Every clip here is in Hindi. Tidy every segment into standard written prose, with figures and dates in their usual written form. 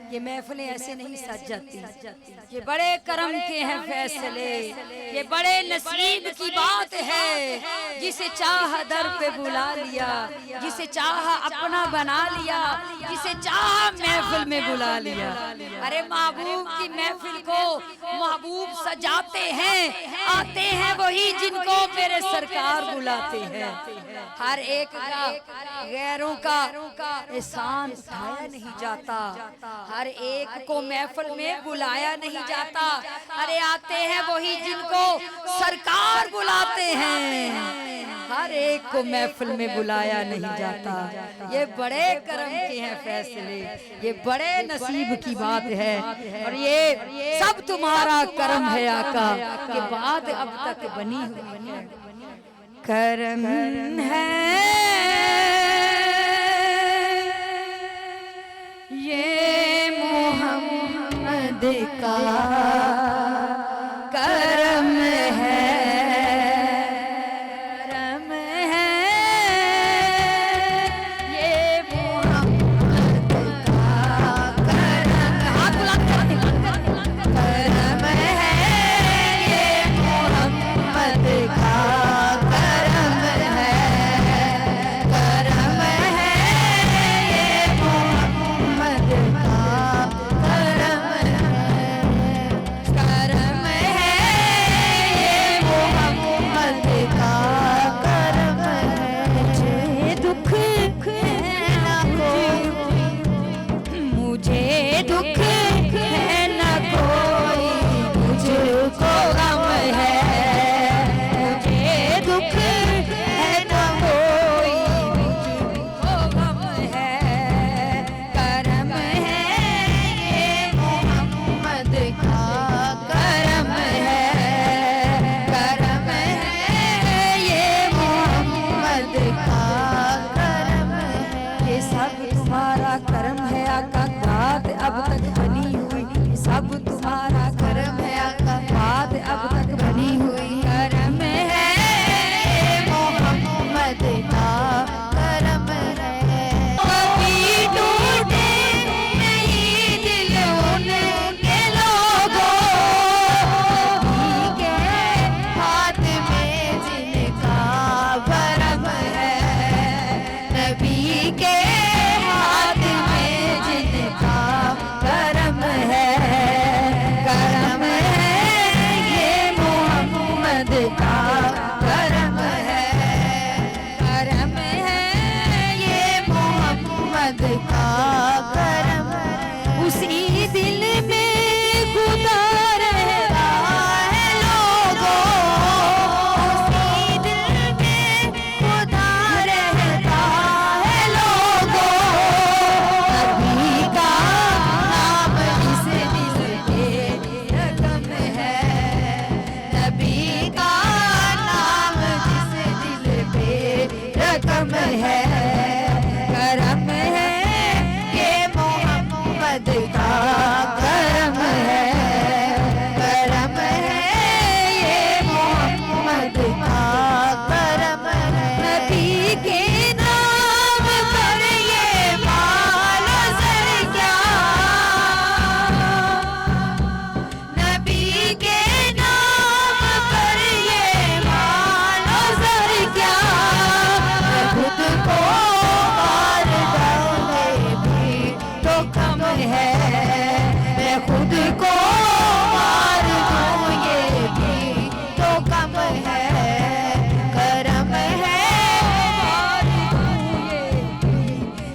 ये महफिलें ऐसे नहीं सज जाती। ये बड़े करम के हैं फैसले, ये बड़े नसीब की बात है। जिसे चाह दर पे बुला लिया, जिसे चाह अपना बना लिया, जिसे चाह महफिल में बुला लिया। अरे महबूब की महफिल को महबूब सजाते हैं, आते हैं वही जिनको मेरे सरकार बुलाते हैं। हर एक का गैरों का एहसान उठाया नहीं जाता, हर एक को महफिल में बुलाया नहीं जाता। अरे आते हैं वही जिनको सरकार बुलाते हैं, हर एक को महफिल में बुलाया नहीं जाता। ये बड़े करम के हैं फैसले, ये बड़े नसीब की बात है, और ये सब तुम्हारा करम है आका, के बात अब तक बनी हुई है। करम है ये मोहम्मद का, करम है, करम है ये मोहम्मद का, करम, हाथ बुलंद कर, करम है ये मोहम्मद का, करम है, करम है ये मोहम्मद का, करम है, करम है ये मोहम्मद का, करम है। मुझे दुख है ना कोई, मुझे दुख है ना कोई, मुझको गम है, मुझे दुख है ना कोई, मुझको गम है। करम है ये मोहम्मद का, करम है, करम है ये मोहम्मद का, करम है। ये सब तुम्हारा करम है आका, बात अब तक बनी हुई, सब तुम्हारा करम है आका, बात अब तक बनी हुई। करम है ये मोहम्मद का, करम है। कभी टूटे नहीं दिल उनके लोगों के हाथ में जिनका भरम है, नबी के हाथ में जिनका करम है। करम है ये मोहम्मद का, करम है, करम है ये मोहम्मद का, करम है। उसी दिल में खुदा रहता है लोगों, उसी दिल में खुदा रहता है लोगों, नबी का नाम इस दिल पे रकम है, नबी का नाम जिस दिल पे रकम है। करम है ये मोहम्मद का, करम है, करम है ये मोहम्मद का, करम है। नबी के नाम पर ये मालो सर क्या, नबी के नाम पर ये मालो सर क्या। खुद को मार डाले भी तो कम है, मैं खुद को मार दूं ये भी तो कम है। करम है मार दूं ये भी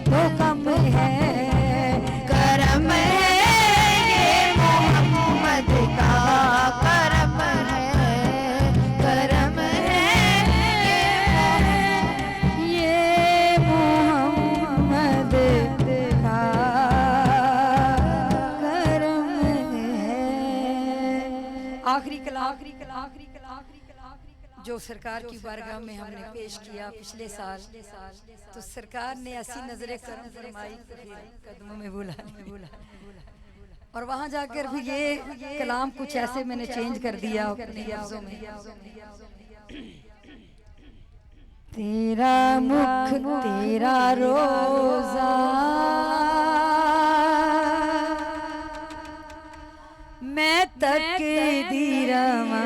तो कम है, करम है ये मोहम्मद का, करम है, करम है ये मोहम्मद का, करम है। आखिरी कलाम, आखिरी कलाम, आखिरी कलाम, आखिरी कलाम जो सरकार की बारगाह में हमने पेश किया पिछले साल, तो सरकार ने ऐसी नजरें करम फरमाई तो फिर कदमों में बुला, और वहां जाकर भी ये कलाम कुछ ऐसे मैंने चेंज कर दिया अपने लफ्जों में। तेरा मुख तेरा रोजा दीरमा।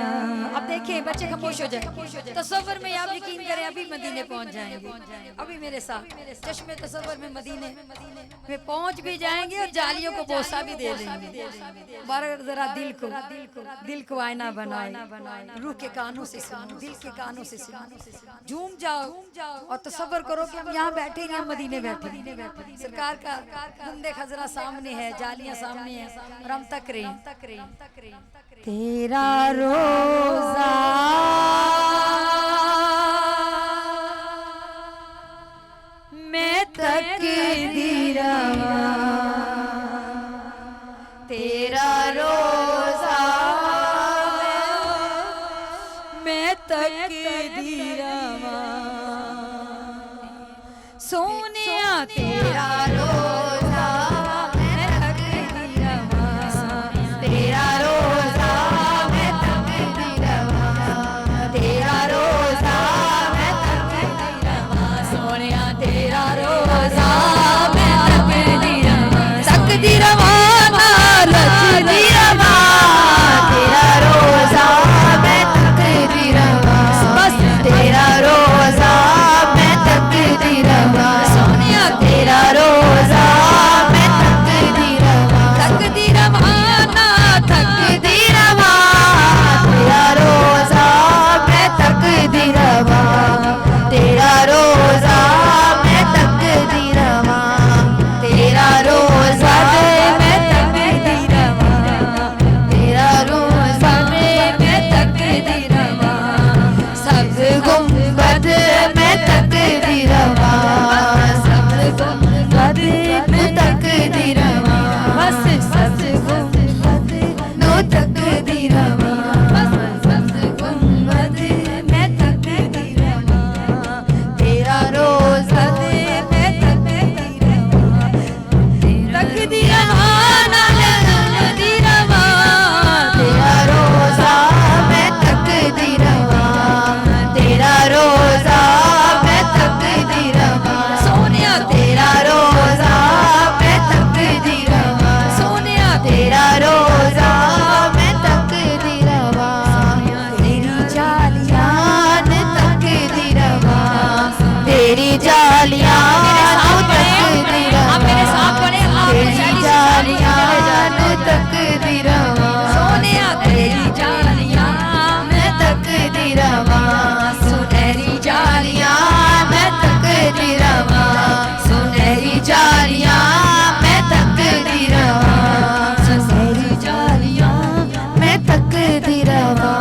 अब देखिए बच्चे खामोश हो जाए। तसव्वुर में आप यकीन करें अभी मदीने पहुंच जाएंगे, अभी मेरे साथ चश्मे तसव्वुर में मदीने में पहुंच भी जाएंगे और जालियों को बोसा भी दे देंगे। बार जरा दिल को आईना बनाए, रूह के कानों से सुनो, दिल के कानों से सुनो, झूम जाओ और तसव्वुर करो कि हम यहाँ बैठे हैं, मदीने बैठे। सरकार का गुंदे खजरा सामने है, जालियां सामने है और हम तक रहे हैं। तेरा रोजा मैं तकदीरमा, तेरा रोजा मैं तकदीरमा, सोनिया तेरा रोजा मैं तकदीरमा, तेरा रोजा मैं तकदीरमा, तेरा रोजा मैं तकदीरमा, सोनिया तेरा रोजा मैं तकदीरमा, तकदीरमा ना तकदीरमा, तेरा रोजा मैं तकदीरमा, बस तेरा रोजा मैं तकदीरमा, सोनिया तेरा रोजा मैं तकदीरमा, तकदीरमा ना तकदीरमा, तेरा रोजा मैं तकदीरमा, तेरा रोजा मैं तकदीरमा, तेरा रोजा मैं तकदीरमा, तेरा रोजा मैं तकदीरमा, सब गुंबद मैं तकदीरमा, सब गुंबद मैं तकदीरमा, बस सब गुंबद नो तकदीरमा, बस सब गुंबद मैं तकदीरमा, तेरा रोजा मैं तकदीरमा, तकदीरमा ना तकदीरमा, तेरा रोजा मैं तकदीरमा, तेरा रोजा मैं तकदीरमा, सोनिया तेरा रोजा मैं तकदीरमा, सोनिया तेरा रोजा मैं तकदीरमा, तेरी जालियान तकदीरमा, तेरी जालियान तकदीरमा, तेरी जालियान तकदीरमा, सोनिया तेरी जालियां मैं तकदीरमा, सुनहरी जालियां मैं तकदीरमा, सुनहरी जालियां मैं तकदीरमा, सुनहरी जालियां मैं तकदीरमा,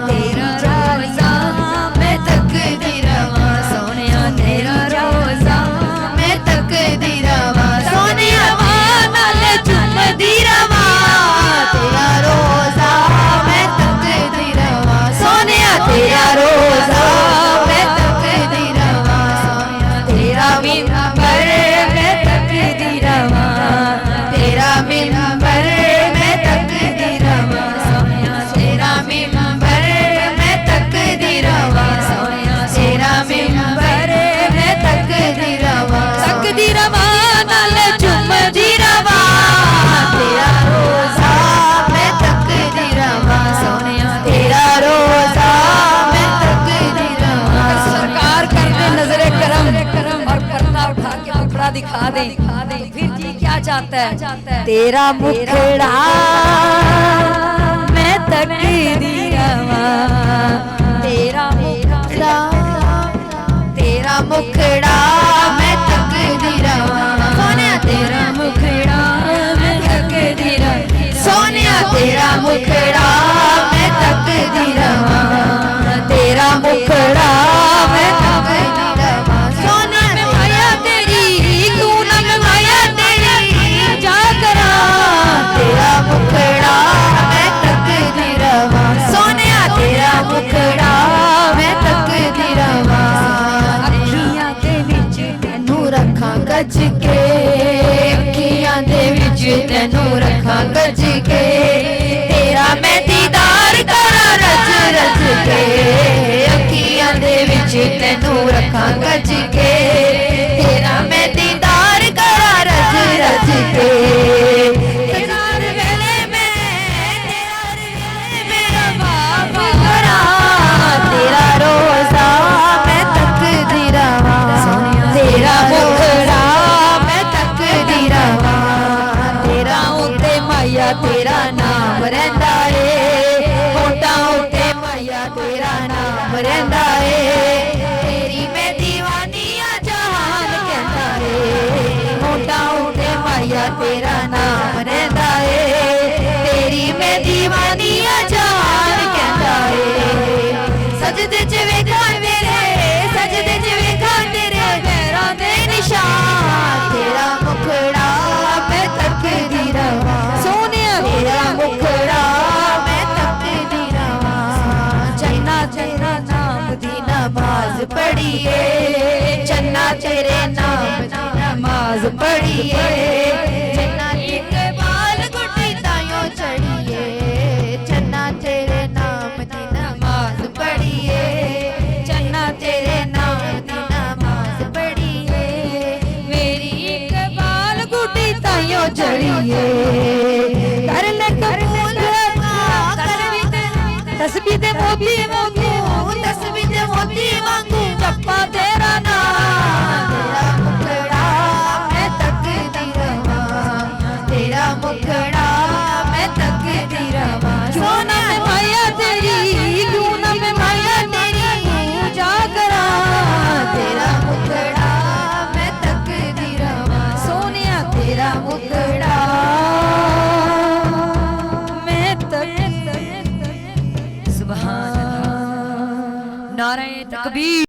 तेरा रोजा मैं तकदीरमा, सोनिया तेरा रोजा मैं तकदीरमा, सोनिया नाल चुमदीरमा, तेरा रोजा मैं तकदीरमा, सोनिया तेरा रोजा मैं तकदीरमा, तेरा मिंबर मैं तकदीरमा, तेरा मिंबर मैं तकदीरमा, सोनिया तेरा मिंबर मैं तकदीरमा, सोनिया तेरा मिंबर मैं तकदीरमा, तकदीरमा नाल चुमदीरमा, तेरा रोजा मैं तकदीरमा, सोनिया तेरा रोजा मैं तकदीरमा, सरकार कर दे नजरे करम और पर्दा उठा के मुखड़ा दिखा दे, फिर जी क्या चाहता है, तेरा मुखड़ा मैं तकदीरमा, तेरा मुखड़ा, तेरा मुखड़ा मैं तकदीरमा, सोनिया तेरा मुखड़ा मैं तकदीरमा, सोनिया तेरा मुखड़ा मैं तकदीरमा, तेरा मुखड़ा मैं तकदीरमा, सोनिया मैं माया तेरी तू ना मैं माया तेरी जा करा, तेरा मुखड़ा मैं तकदीरमा, सोनिया तेरा मुखड़ा मैं तकदीरमा, अखियां दे विच तैनू रखा गज के, अखियां दे विच तैनू रखा गज के, तेरा मैं दीदार करा रज रज के, अखियां दे विच तैनू रखा गज के, तेरा मैं दीदार करा रज रज के, तेरा वेले में मेरा नमाज पढ़िए चन्ना तेरे बाल गुटी तायों चढ़िए चन्ना तेरे नाम दी नमाज पढ़िए चन्ना तेरे नाम दी नमाज पढ़िए मेरी इकबाल गुटी तायों चढ़िए कर ले कबूल तस्बीह दे मोती वांगू तस्बीह दे मोती वांगू जप्पा तेरा नाम तेरा मुखड़ा मैं तकदी रवां तेरा मुखड़ा मैं तकदी रवां क्यों ना मैं माया तेरी क्यों ना मैं माया तेरी पूजा करा तेरा मुखड़ा मैं तकदी रवां सोनिया तेरा मुखड़ा सुभान अल्लाह, नारे तकबीर।